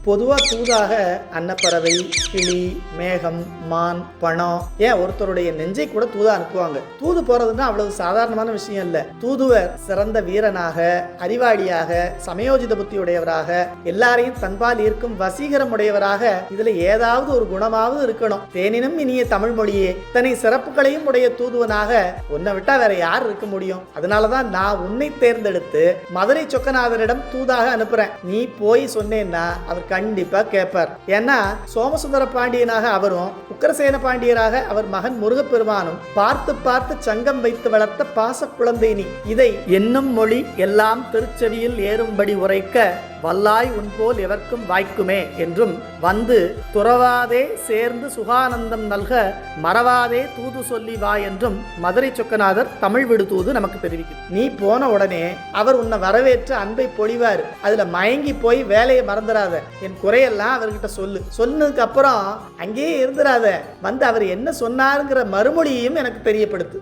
பொதுவா தூதாக அன்னப்பறவை, கிளி, மேகம், மான், பணம், ஏன் ஒருத்தருடைய நெஞ்சை கூட தூதா அனுப்புவாங்க. தூது போறதுன்னா அவ்வளவு சாதாரணமான விஷயம் இல்ல. தூதுவர் சிறந்த வீரனாக, அறிவாளியாக, சமயோஜித புத்தியுடையவராக, எல்லாரையும் தன்பால் ஈர்க்கும் வசீகரம் உடையவராக, இதுல ஏதாவது ஒரு குணமாவது இருக்கணும். தேனினும் இனிய தமிழ் மொழியே, இத்தனை சிறப்புகளையும் உடைய தூதுவனாக உன்னை விட்டா வேற யார் இருக்க முடியும்? அதனாலதான் நான் உன்னை தேர்ந்தெடுத்து மதுரை சொக்கநாதரிடம் தூதாக அனுப்புறேன். நீ போய் சொன்னேன்னா அவர் கண்டிப்பா கேட்பார். ஏன்னா சோமசுந்தர பாண்டியனாக அவரும், உக்கரசேன பாண்டியராக அவர் மகன் முருகப்பெருமானும் பார்த்து பார்த்து சங்கம் வைத்து வளர்த்த பாச குழந்தை நீ. இதை என்னும் மொழி எல்லாம் திருச்செவியில் ஏறும்படி உரைக்க வல்லாய் உன்போல் எவர்க்கும் வாய்க்குமே என்றும், வந்து துறவாதே சேர்ந்து சுகானந்தம் நல்க மறவாதே தூது சொல்லி வா என்றும் மதுரை சொக்கநாதர் தமிழ் விடு தூது நமக்கு தெரிவிக்கும். நீ போன உடனே அவர் உன்னை வரவேற்று அன்பை பொழிவார். அதுல மயங்கி போய் வேலையை மறந்துடாத. என் குறையெல்லாம் அவர்கிட்ட சொல்லு. சொன்னதுக்கு அப்புறம் அங்கேயே இருந்துடாத. வந்து அவர் என்ன சொன்னாருங்கிற மறுமொழியையும் எனக்கு தெரியப்படுத்து.